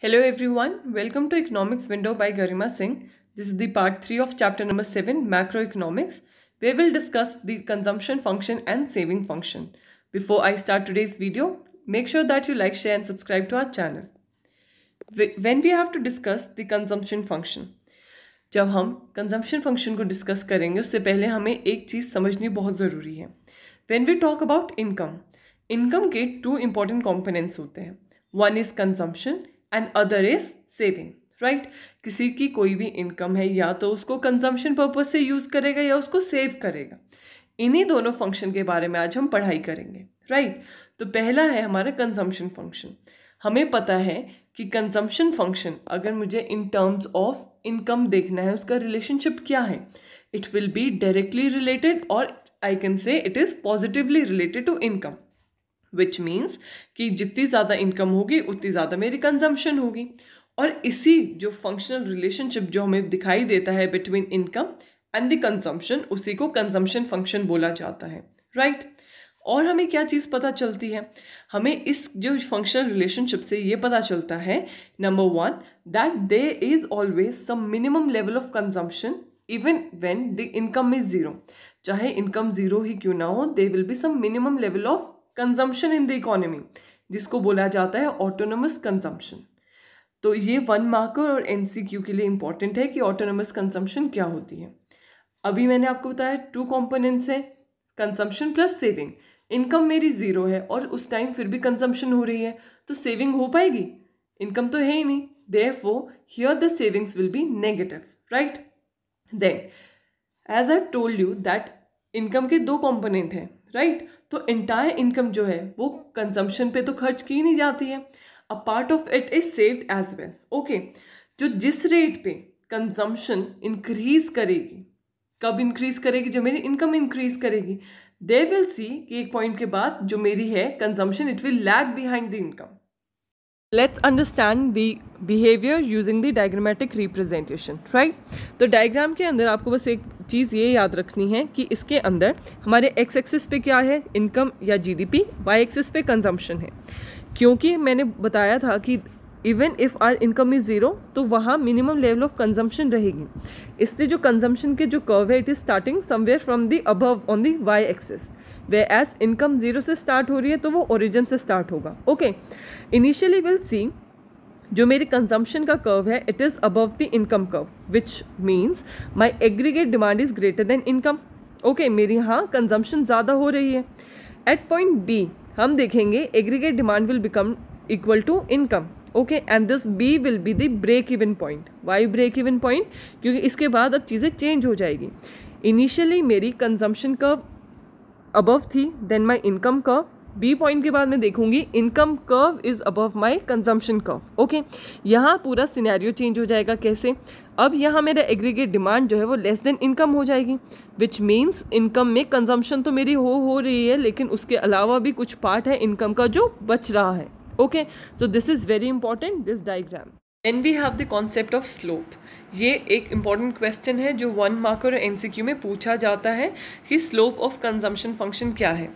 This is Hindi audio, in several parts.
Hello everyone, welcome to Economics Window by Garima Singh. This is the part 3 of chapter number 7, Macroeconomics, where we'll discuss the consumption function and saving function. Before I start today's video, make sure that you like, share and subscribe to our channel. When we have to discuss the consumption function, जब हम कंजम्पशन फंक्शन को डिस्कस करेंगे उससे पहले हमें एक चीज़ समझनी बहुत ज़रूरी है. When we talk about income के 2 important components होते हैं. One is consumption and other is saving. Right, किसी की कोई भी इनकम है या तो उसको कंजम्पशन पर्पज से यूज करेगा या उसको सेव करेगा. इन्हीं दोनों फंक्शन के बारे में आज हम पढ़ाई करेंगे. राइट, तो पहला है हमारा कंजम्पशन फंक्शन. हमें पता है कि कंजम्पशन फंक्शन अगर मुझे इन टर्म्स ऑफ इनकम देखना है उसका रिलेशनशिप क्या है. It will be directly related और I can say it is positively related to income, which means कि जितनी ज़्यादा इनकम होगी उतनी ज़्यादा मेरी कंजम्पशन होगी. और इसी जो फंक्शनल रिलेशनशिप जो हमें दिखाई देता है between income and the consumption, उसी को कंजम्पशन फंक्शन बोला जाता है. राइट, और हमें क्या चीज़ पता चलती है, हमें इस जो फंक्शनल रिलेशनशिप से ये पता चलता है, number 1 that there is always some minimum level of consumption even when the income is zero. चाहे इनकम ज़ीरो ही क्यों ना हो, there will be some minimum level of consumption in the economy, जिसको बोला जाता है ऑटोनोमस कंजम्पशन. तो ये 1 मार्कर और एमसीक्यू के लिए इंपॉर्टेंट है कि ऑटोनोमस कंजम्पशन क्या होती है. अभी मैंने आपको बताया 2 कंपोनेंट्स हैं, कंजम्पशन प्लस सेविंग. इनकम मेरी ज़ीरो है और उस टाइम फिर भी कंजम्पशन हो रही है, तो सेविंग हो पाएगी? इनकम तो है ही नहीं. Therefore here the savings will be negative. Right, then as I have told you that income के 2 कंपोनेंट हैं. राइट, तो इंटायर इनकम जो है वो कंजम्पशन पे तो खर्च की नहीं जाती है, a part of it is saved as well. Okay, जो जिस रेट पे कंजम्पशन इंक्रीज करेगी, कब इंक्रीज करेगी, जब मेरी इनकम इंक्रीज करेगी, दे विल सी कि एक पॉइंट के बाद जो मेरी है consumption, it will lag behind the income. Let's understand the behaviour using the diagrammatic representation. Right, तो डायग्राम के अंदर आपको बस एक चीज़ ये याद रखनी है कि इसके अंदर हमारे एक्स एक्सिस पे क्या है, इनकम या जीडीपी, वाई एक्सिस पे कंजम्पशन है. क्योंकि मैंने बताया था कि even if our income is zero तो वहाँ मिनिमम लेवल ऑफ कंजम्पशन रहेगी. इसलिए जो कंजम्पशन के जो कर्व है it is starting somewhere from the above on the Y axis, whereas income zero से स्टार्ट हो रही है तो वो ओरिजिन से स्टार्ट होगा. ओके, इनिशियली विल सी जो मेरी कंजम्पशन का कर्व है it is above the income curve, which means my aggregate demand is greater than income. Okay, मेरी यहाँ कंजम्पशन ज़्यादा हो रही है. एट पॉइंट बी हम देखेंगे aggregate demand will become equal to income. Okay, and this B will be the break even point. Why break even point? क्योंकि इसके बाद अब चीज़ें चेंज हो जाएगी. इनिशियली मेरी कंजम्पशन कर्व अबव थी, then my income curve. B point के बाद मैं देखूंगी income curve is above my consumption curve. Okay, यहाँ पूरा सिनेरियो चेंज हो जाएगा. कैसे? अब यहाँ मेरा एग्रीगेट डिमांड जो है वो लेस देन इनकम हो जाएगी, विच मीन्स इनकम में कंजम्पशन तो मेरी हो रही है, लेकिन उसके अलावा भी कुछ पार्ट है इनकम का जो बच रहा है. Okay, so this is very important, this diagram. Then we have the concept of slope. ये एक इम्पॉर्टेंट क्वेश्चन है जो 1 मार्कर और एमसीक्यू में पूछा जाता है कि स्लोप ऑफ कंजम्पशन फंक्शन क्या है.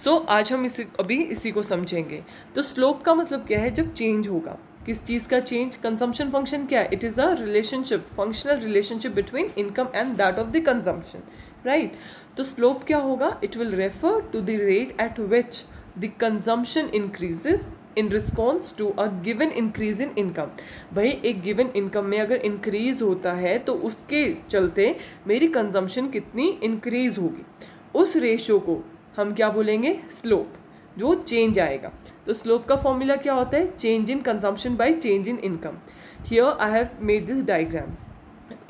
सो आज हम इसी को समझेंगे. तो स्लोप का मतलब क्या है, जब चेंज होगा. किस चीज़ का चेंज? कंजम्पशन फंक्शन क्या है? It is a relationship, functional relationship between income and that of the consumption. Right, तो स्लोप क्या होगा? It will refer to the rate at which the consumption increases in response to a given increase in income. भाई एक गिवन इनकम में अगर इंक्रीज होता है तो उसके चलते मेरी कंजम्पशन कितनी इंक्रीज होगी, उस रेशो को हम क्या बोलेंगे? स्लोप. जो चेंज आएगा, तो स्लोप का फॉर्मूला क्या होता है? Change in consumption by change in income. Here I have made this diagram.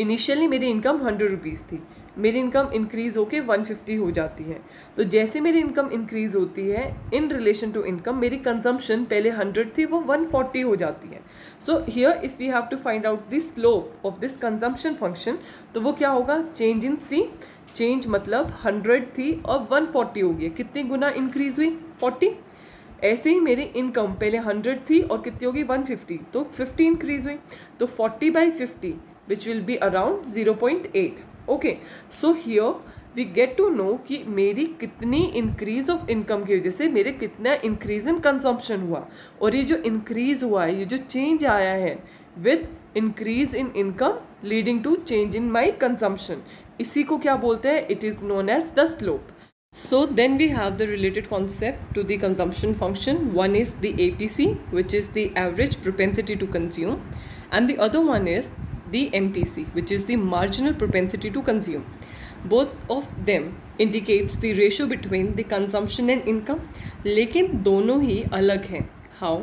Initially मेरी इनकम 100 रुपीज़ थी, मेरी इनकम इंक्रीज़ होके 150 हो जाती है. तो जैसे मेरी इनकम इंक्रीज़ होती है इन रिलेशन टू इनकम, मेरी कंजम्पशन पहले 100 थी वो 140 हो जाती है. So here if we have to find out the slope of this consumption function, तो वो क्या होगा? Change in C. चेंज मतलब 100 थी और 140 हो गई. कितनी गुना इंक्रीज़ हुई? 40. ऐसे ही मेरी इनकम पहले 100 थी और कितनी होगी? 150, तो 50 इंक्रीज़ हुई. तो 40/50 which will be around 0.8. Okay, so here we get to know कि मेरी कितनी इंक्रीज ऑफ इनकम की वजह से मेरे कितना इंक्रीज इन कंजम्पशन हुआ, और ये जो इंक्रीज हुआ है, ये जो चेंज आया है with increase in income leading to change in my consumption, इसी को क्या बोलते हैं? It is known as the slope. So then we have the related concept to the consumption function. One is the APC, which is the average propensity to consume, and the other one is the MPC, which is the marginal propensity to consume. Both of them indicates the ratio between the consumption and income, लेकिन दोनों ही अलग हैं. How?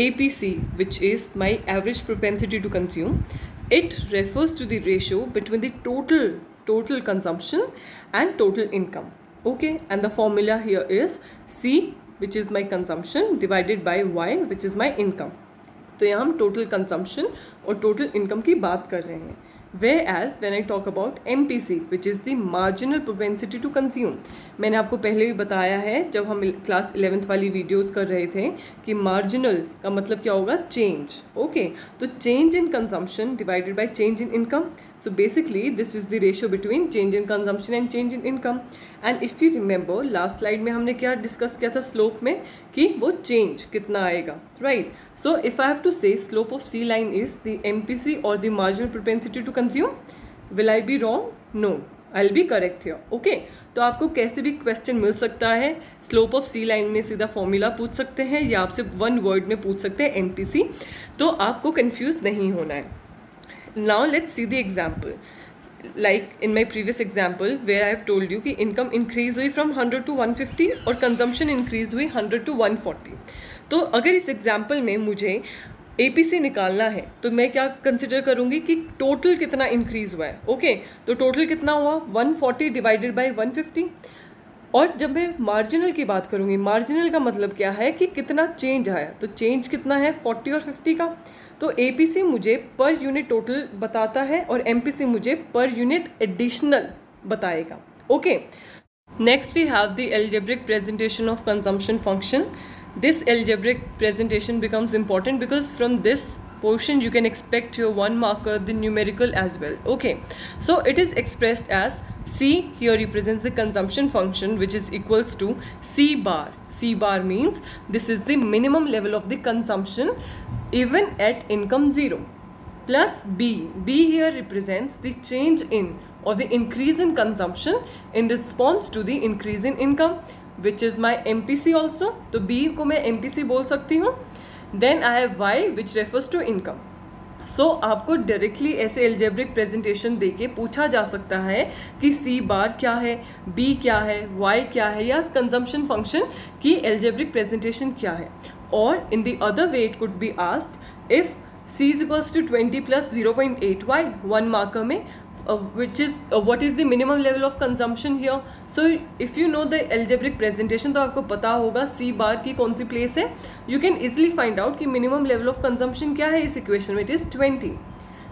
APC, which is my average propensity to consume, it refers to the ratio between the total consumption and total income. Okay, and the formula here is C, which is my consumption, divided by Y, which is my income. तो यहाँ हम टोटल कंजम्पशन और टोटल इनकम की बात कर रहे हैं. Whereas when I talk about MPC, which is the marginal propensity to consume, मैंने आपको पहले भी बताया है जब हम क्लास 11th वाली वीडियोस कर रहे थे कि मार्जिनल का मतलब क्या होगा? चेंज. ओके, तो change in consumption divided by change in income. So basically this is the ratio between change in consumption and change in income. And if you remember last slide में हमने क्या डिस्कस किया था स्लोप में, कि वो चेंज कितना आएगा, right? So if I have to say slope of C line is the MPC or the marginal propensity to consume, will I be wrong? No, I'll be correct here. Okay, तो आपको कैसे भी क्वेश्चन मिल सकता है. स्लोप ऑफ सी लाइन में सीधा फॉर्मूला पूछ सकते हैं या आपसे वन वर्ड में पूछ सकते हैं MPC, तो आपको कंफ्यूज नहीं होना है. Now let's see the example. Like in my previous example where I have told you कि income increase हुई from 100 to 150 और consumption increase हुई 100 to 140. तो अगर इस एग्जाम्पल में मुझे APC निकालना है तो मैं क्या कंसिडर करूँगी कि टोटल कितना इंक्रीज हुआ है. ओके, तो टोटल कितना हुआ? 140 डिवाइडेड बाय 150. और जब मैं मार्जिनल की बात करूँगी, मार्जिनल का मतलब क्या है कि कितना चेंज आया, तो चेंज कितना है? 40 और 50 का. तो APC मुझे पर यूनिट टोटल बताता है और MPC मुझे पर यूनिट एडिशनल बताएगा. Okay, next we have the algebraic presentation of consumption function. This algebraic presentation becomes important because from this portion you can expect your one marker, the numerical as well. Okay, so it is expressed as C here represents the consumption function, which is equals to C bar. C bar means this is the minimum level of the consumption even at income 0, plus B. B here represents the change in or the increase in consumption in response to the increase in income, which is my MPC also. तो B को मैं MPC बोल सकती हूँ. Then I have Y, which refers to income. So आपको डायरेक्टली ऐसे एल्जेब्रिक प्रेजेंटेशन देके पूछा जा सकता है कि C बार क्या है, B क्या है, Y क्या है, या कंजम्पशन फंक्शन की एल्जेब्रिक प्रेजेंटेशन क्या है. और in the other way it could be asked if C is equals to 20 plus 0.8Y, one marker में, which is what is the minimum level of consumption here. So if you know the algebraic presentation तो आपको पता होगा C बार की कौन सी प्लेस है. You can easily find out कि minimum level of consumption क्या है इस equation में, it is 20.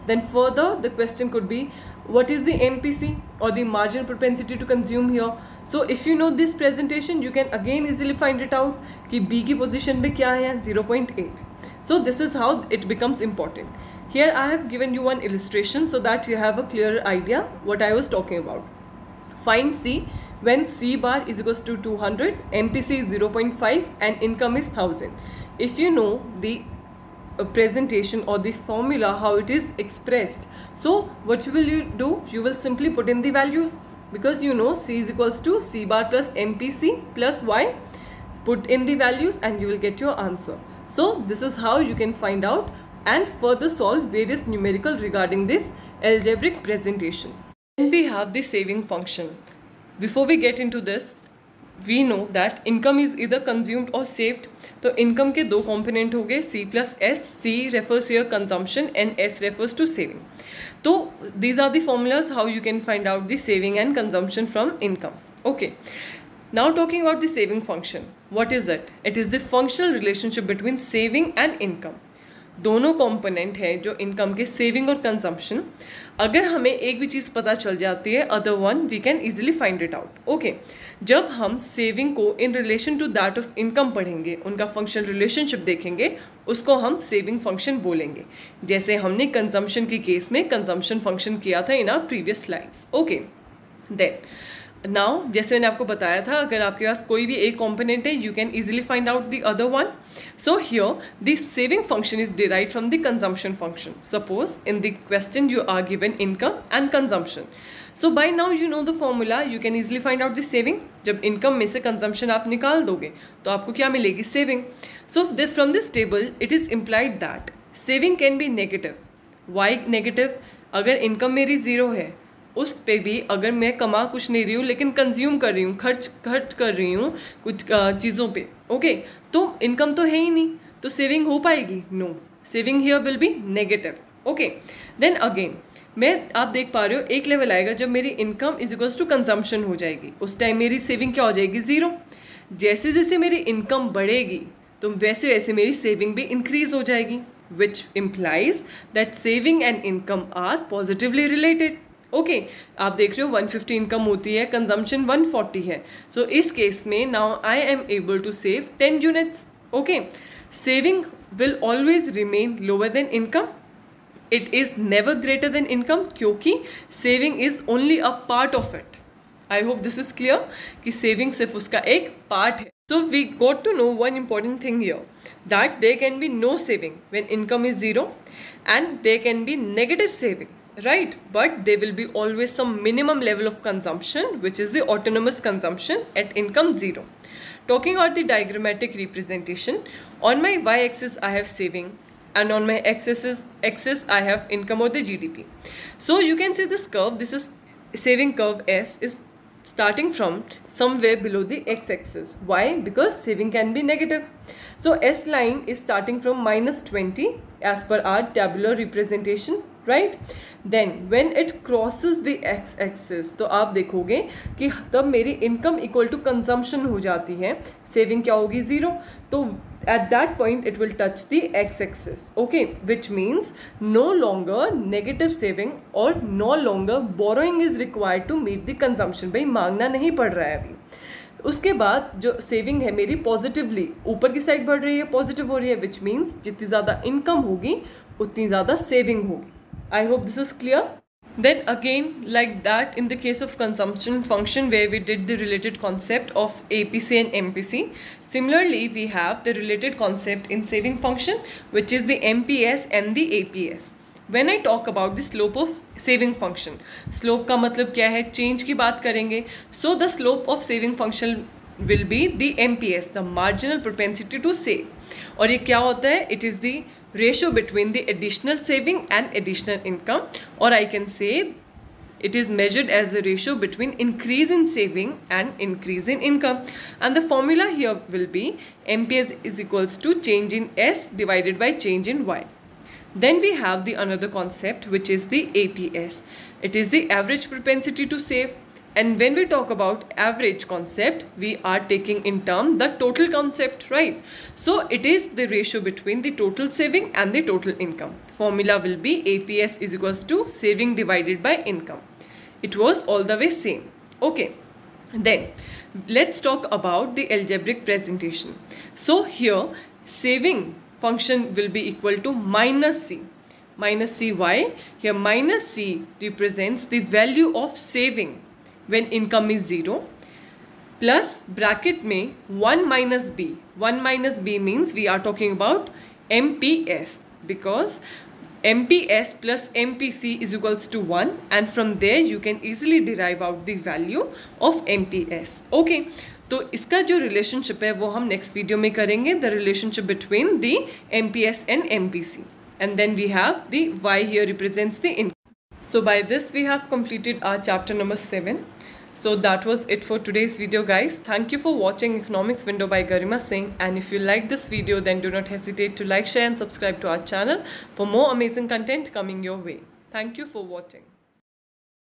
Then further the question could be what is the MPC or the marginal propensity to consume here. So if you know this presentation you can again easily find it out कि B की position पे क्या है, 0.8. So this is how it becomes important. Here I have given you one illustration so that you have a clearer idea what I was talking about. Find C when C bar is equals to 200, MPC is 0.5 and income is 1000. If you know the presentation or the formula how it is expressed, so what will you do? You will simply put in the values because you know C is equals to C bar plus MPC plus Y. Put in the values and you will get your answer. So this is how you can find out and further solve various numerical regarding this algebraic presentation. Then we have the saving function. Before we get into this, we know that income is either consumed or saved. तो income के दो component हो गए C plus S. C refers to your consumption and S refers to saving. तो these are the formulas how you can find out the saving and consumption from income. Okay. Now talking about the saving function. What is it? It is the functional relationship between saving and income. दोनों कंपोनेंट है जो इनकम के, सेविंग और कंजम्पशन. अगर हमें एक भी चीज़ पता चल जाती है other one we can easily find it out. Okay, जब हम सेविंग को in relation to that of income पढ़ेंगे, उनका फंक्शनल रिलेशनशिप देखेंगे, उसको हम सेविंग फंक्शन बोलेंगे, जैसे हमने कंजम्पशन की केस में कंजम्पशन फंक्शन किया था in our previous slides. Okay, then now जैसे मैंने आपको बताया था, अगर आपके पास कोई भी एक कॉम्पोनेंट है, you can easily find out the other one. So here the saving function is derived from the consumption function. Suppose in the question you are given income and consumption. So by now you know the formula, you can easily find out the saving. जब इनकम में से कंजम्पशन आप निकाल दोगे तो आपको क्या मिलेगी? Saving. So from this table it is implied that saving can be negative. Why negative? अगर इनकम मेरी ज़ीरो है, उस पे भी अगर मैं कमा कुछ नहीं रही हूँ लेकिन कंज्यूम कर रही हूँ, खर्च कर रही हूँ कुछ चीज़ों पे, ओके, तो इनकम तो है ही नहीं, तो सेविंग हो पाएगी? No, saving here will be negative. Okay, then again आप देख पा रहे हो एक लेवल आएगा जब मेरी income is equals to consumption हो जाएगी, उस टाइम मेरी सेविंग क्या हो जाएगी? ज़ीरो. जैसे जैसे मेरी इनकम बढ़ेगी तो वैसे वैसे मेरी सेविंग भी इंक्रीज हो जाएगी, which implies that saving and income are positively related. Okay, आप देख रहे हो 150 इनकम होती है, कंजम्पशन 140 है. सो इस केस में now I am able to save 10 units. Okay, saving will always remain lower than income. It is never greater than income, क्योंकि saving is only a part of it. I hope this is clear कि सेविंग सिर्फ उसका एक पार्ट है. So we got to know one important thing here, that there can be no saving when income is zero and there can be negative saving, right? But there will be always some minimum level of consumption, which is the autonomous consumption at income zero. Talking about the diagrammatic representation, on my y-axis I have saving and on my x-axis I have income or the GDP. So you can see this curve, this is saving curve S, is starting from somewhere below the x-axis. Why? Because saving can be negative. So S line is starting from -20 as per our tabular representation, right? Then when it crosses the x-axis, तो आप देखोगे कि तब मेरी इनकम इक्वल टू कंजम्पशन हो जाती है, सेविंग क्या होगी? ज़ीरो. तो at that point it will touch the x-axis, okay, which means no longer negative saving or no longer borrowing is required to meet the consumption. भाई मांगना नहीं पड़ रहा है अभी. उसके बाद जो सेविंग है मेरी पॉजिटिवली ऊपर की साइड बढ़ रही है, पॉजिटिव हो रही है, विच मीन्स जितनी ज़्यादा इनकम होगी उतनी ज़्यादा सेविंग होगी. आई hope this is clear. Then again, like that in the case of consumption function where we did the related concept of APC and MPC, similarly we have the related concept in saving function, which is the MPS and the APS. When I talk about the slope of saving function, slope का मतलब क्या है? change की बात करेंगे. So the slope of saving function will be the MPS, the marginal propensity to save. और ये क्या होता है? It is the ratio between the additional saving and additional income, or I can say it is measured as a ratio between increase in saving and increase in income. And the formula here will be MPS is equals to change in S divided by change in Y. Then we have the another concept, which is the APS. It is the average propensity to save. And when we talk about average concept, we are taking in term the total concept, right? So it is the ratio between the total saving and the total income. Formula will be APS is equals to saving divided by income. It was all the way same. Okay. Then let's talk about the algebraic presentation. So here saving function will be equal to minus C. Minus C, why? Here minus C represents the value of saving when income is zero, plus bracket में 1 minus b. 1 minus b means we are talking about MPS, because MPS plus MPC is equals to 1, and from there you can easily derive out the value of MPS. Okay, तो इसका जो रिलेशनशिप है वो हम नेक्स्ट वीडियो में करेंगे, the relationship between the MPS and MPC, and then we have the Y here represents the income. So by this we have completed our chapter number 7. So that was it for today's video, guys. Thank you for watching Economics Window by Garima Singh, and if you like this video then do not hesitate to like, share and subscribe to our channel for more amazing content coming your way. Thank you for watching.